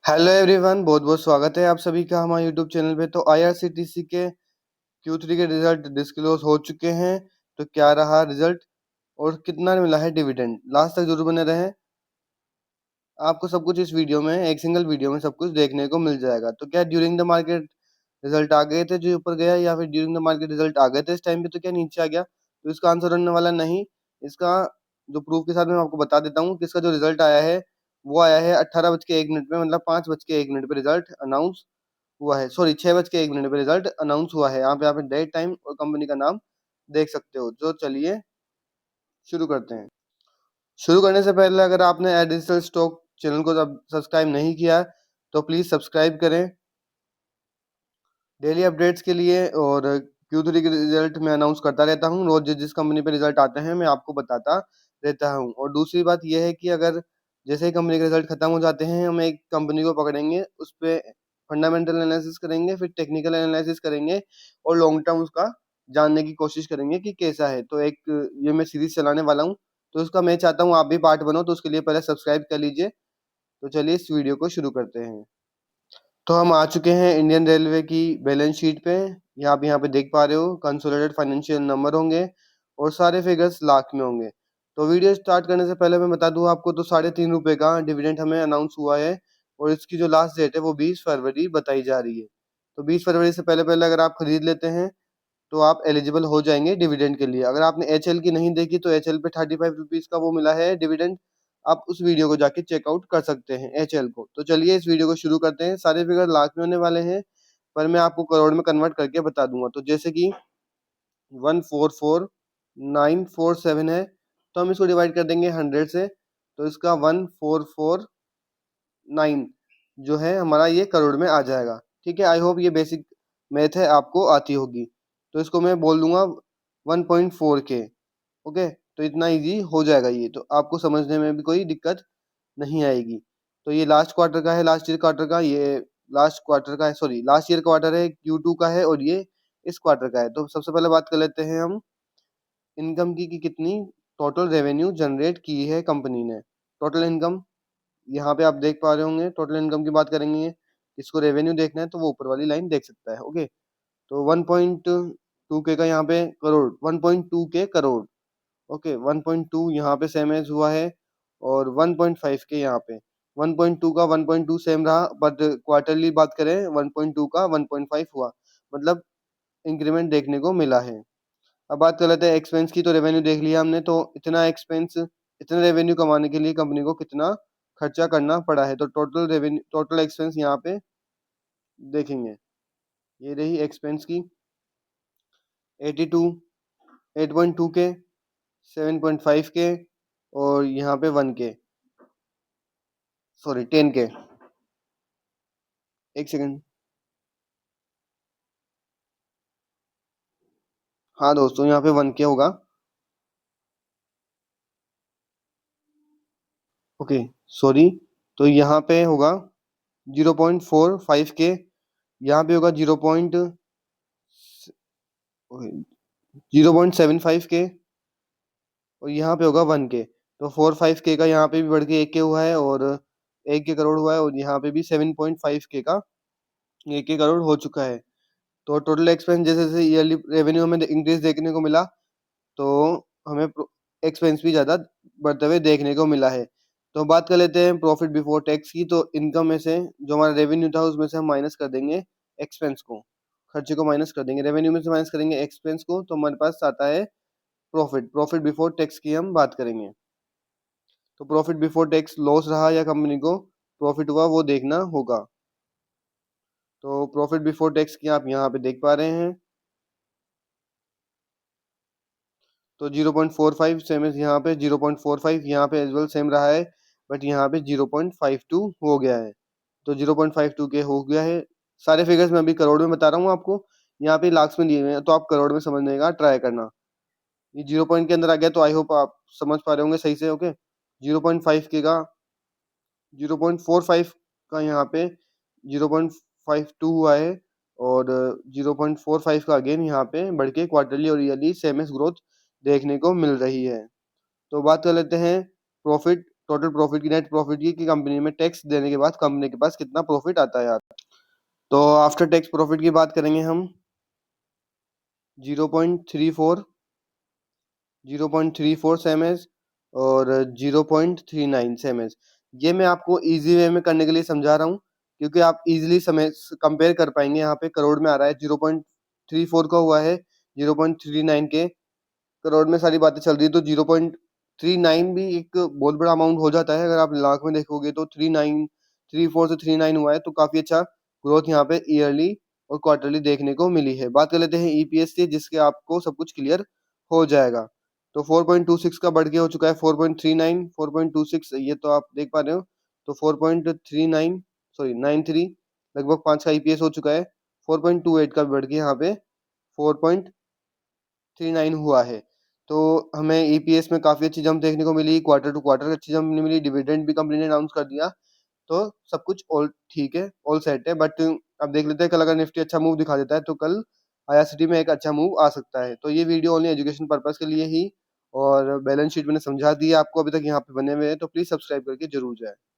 Hello everyone, बहुत बहुत स्वागत है आप सभी का हमारे यूट्यूब चैनल पे। तो आईआरसीटीसी के Q3 के रिजल्ट डिस्क्लोज हो चुके हैं। तो क्या रहा रिजल्ट और कितना मिला है डिविडेंड, लास्ट तक जरूर बने रहें। आपको सब कुछ इस वीडियो में, एक सिंगल वीडियो में सब कुछ देखने को मिल जाएगा। तो क्या ड्यूरिंग द मार्केट रिजल्ट आ गए थे जो ऊपर गया, या फिर ड्यूरिंग द मार्केट रिजल्ट आ गए थे इस टाइम पे तो क्या नीचे आ गया? तो इसका आंसर होने वाला नहीं। इसका जो प्रूफ के साथ मैं आपको बता देता हूँ कि इसका जो रिजल्ट आया है वो आया है 18 बज के 1 मिनट में, मतलब 5 बज के 1 मिनट पे रिजल्ट अनाउंस हुआ है। सॉरी, 6 बज के 1 मिनट पे रिजल्ट अनाउंस हुआ है। यहाँ पे डेट, टाइम और कंपनी का नाम देख सकते हो। जो चलिए शुरू करते हैं। शुरू करने से पहले अगर आपने एडिशनल स्टॉक चैनल को सब्सक्राइब नहीं किया है तो प्लीज सब्सक्राइब करें डेली अपडेट्स के लिए। और Q3 के रिजल्ट मैं अनाउंस करता रहता हूँ, रोज जिस जिस कंपनी पे रिजल्ट आते हैं मैं आपको बताता रहता हूँ। और दूसरी बात यह है कि अगर जैसे ही कंपनी के रिजल्ट खत्म हो जाते हैं, हम एक कंपनी को पकड़ेंगे, उस पे फंडामेंटल एनालिसिस करेंगे, फिर टेक्निकल एनालिसिस करेंगे और लॉन्ग टर्म उसका जानने की कोशिश करेंगे कि कैसा है। तो एक ये मैं सीरीज चलाने वाला हूँ, तो उसका मैं चाहता हूँ आप भी पार्ट बनो। तो उसके लिए पहले सब्सक्राइब कर लीजिए। तो चलिए इस वीडियो को शुरू करते हैं। तो हम आ चुके हैं इंडियन रेलवे की बैलेंस शीट पे। आप यहाँ पे देख पा रहे हो कंसोलिडेटेड फाइनेंशियल नंबर होंगे और सारे फिगर्स लाख में होंगे। तो वीडियो स्टार्ट करने से पहले मैं बता दूं आपको, तो 3.5 रुपए का डिविडेंड हमें अनाउंस हुआ है और इसकी जो लास्ट डेट है वो 20 फरवरी बताई जा रही है। तो 20 फरवरी से पहले पहले अगर आप खरीद लेते हैं तो आप एलिजिबल हो जाएंगे डिविडेंड के लिए। अगर आपने HL की नहीं देखी तो HL पे 35 रुपीज का वो मिला है डिविडेंड। आप उस वीडियो को जाके चेकआउट कर सकते हैं HL को। तो चलिए इस वीडियो को शुरू करते हैं। सारे फिगर लाख में होने वाले हैं, पर मैं आपको करोड़ में कन्वर्ट करके बता दूंगा। तो जैसे कि 144947 है, तो हम इसको डिवाइड कर देंगे 100 से। तो इसका 1449 जो है हमारा ये करोड़ में आ जाएगा। ठीक है, आई होप ये बेसिक मैथ है आपको आती होगी। तो इसको मैं बोल दूंगा 1.4K। ओके, तो इतना इजी हो जाएगा ये, तो आपको समझने में भी कोई दिक्कत नहीं आएगी। तो ये लास्ट क्वार्टर का है, लास्ट ईयर क्वार्टर का, ये लास्ट क्वार्टर का है, सॉरी लास्ट ईयर क्वार्टर है, Q2 का है, और ये इस क्वार्टर का है। तो सबसे पहले बात कर लेते हैं हम इनकम की कि कितनी टोटल रेवेन्यू जनरेट की है कंपनी ने। टोटल इनकम यहाँ पे आप देख पा रहे होंगे। टोटल इनकम की बात करेंगे, इसको रेवेन्यू देखना है तो वो ऊपर वाली लाइन देख सकता है। ओके, तो 1.2K का यहाँ पे करोड़, 1.2K करोड़। ओके, 1.2 यहाँ पे सेम एज हुआ है, और 1.5K यहाँ पे। 1.2 का 1.2 सेम रहा, बट क्वार्टरली बात करें 1.2 का 1.5 हुआ, मतलब इंक्रीमेंट देखने को मिला है। अब बात कर लेते हैं एक्सपेंस की। तो रेवेन्यू देख लिया हमने, तो इतना एक्सपेंस, इतना रेवेन्यू कमाने के लिए कंपनी को कितना खर्चा करना पड़ा है। तो टोटल रेवेन्यू, टोटल एक्सपेंस यहाँ पे देखेंगे, ये रही एक्सपेंस की 82, 8.2K, 7.5K, और यहाँ पे 1K, सॉरी 10K। एक सेकंड। हाँ दोस्तों, यहाँ पे 1K होगा। ओके, सॉरी, तो यहाँ पे होगा 0.45K, यहाँ पे होगा 0.75K, और यहाँ पे होगा 1K। तो 4-5K का यहाँ पे भी बढ़ के 1K हुआ है, और 1K करोड़ हुआ है, और यहाँ पे भी 7.5K का 1K करोड़ हो चुका है। तो टोटल एक्सपेंस जैसे जैसे ईयरली रेवेन्यू हमें इंक्रीज देखने को मिला, तो हमें एक्सपेंस भी ज़्यादा बढ़ते हुए देखने को मिला है। तो बात कर लेते हैं प्रॉफिट बिफोर टैक्स की। तो इनकम में से जो हमारा रेवेन्यू था उसमें से हम माइनस कर देंगे एक्सपेंस को, खर्चे को माइनस कर देंगे, रेवेन्यू में से माइनस करेंगे एक्सपेंस को, तो हमारे पास आता है प्रॉफिट। प्रॉफिट बिफोर टैक्स की हम बात करेंगे। तो प्रॉफिट बिफोर टैक्स लॉस रहा या कंपनी को प्रॉफिट हुआ वो देखना होगा। तो प्रॉफिट बिफोर टैक्स की आप यहाँ पे देख पा रहे हैं, तो 0.45 सेम है यहाँ पे, 0.45 यहाँ पे एज वेल सेम रहा है, बट यहाँ पे 0.52 हो गया है। तो 0.52 के हो गया है। सारे फिगर्स मैं अभी करोड़ में बता रहा हूँ आपको, यहाँ पे लाख्स में दिए हुए हैं, तो आप करोड़ में समझने का ट्राई करना। ये 0 पॉइंट के अंदर आ गया, तो आई होप आप समझ पा रहे होंगे सही से। ओके, 0.5K का 0.45 का यहाँ पे 0.52 हुआ है, और 0.45 का अगेन यहाँ पे बढ़ के क्वार्टरली और ईयरली सेम एज ग्रोथ देखने को मिल रही है। तो बात कर लेते हैं प्रॉफिट टोटल प्रॉफिट की, नेट प्रॉफिट की, कि कंपनी में टैक्स देने के बाद कंपनी के पास कितना प्रॉफिट आता है यार। तो आफ्टर टैक्स प्रॉफिट की बात करेंगे हम 0.34 0.34 सेमेज और 0.39 सेमेज। ये मैं आपको इजी वे में करने के लिए समझा रहा हूँ, क्योंकि आप इजीली समय कंपेयर कर पाएंगे। यहाँ पे करोड़ में आ रहा है, 0.34 का हुआ है 0.39 के, करोड़ में सारी बातें चल रही है, तो 0.39 भी एक बहुत बड़ा अमाउंट हो जाता है। अगर आप लाख में देखोगे तो 34 से 39 हुआ है, तो काफी अच्छा ग्रोथ यहाँ पे ईयरली और क्वार्टरली देखने को मिली है। बात कर लेते हैं ईपीएस की, जिसके आपको सब कुछ क्लियर हो जाएगा। तो 4.26 का बढ़ के हो चुका है 4.39, 4.26 ये तो आप देख पा रहे हो। तो 4.39 सॉरी 93 लगभग 5 का ईपीएस हो चुका है। 4.28 का बढ़ के यहाँ पे 4.39 हुआ है। तो हमें ईपीएस में काफी अच्छी जंप देखने को मिली, क्वार्टर टू क्वार्टर अच्छी जंप नहीं मिली, डिविडेंड भी कंपनी ने अनाउंस कर दिया। तो सब कुछ ऑल ठीक है, ऑल सेट है। बट अब देख लेते हैं कल अगर निफ्टी अच्छा मूव दिखा देता है तो कल आईआरसीटी में एक अच्छा मूव आ सकता है। तो ये वीडियो ओनली एजुकेशन पर्पस के लिए ही, और बैलेंस शीट मैंने समझा दी है आपको, अभी तक यहाँ पे बने हुए हैं तो प्लीज सब्सक्राइब करके जरूर जाए।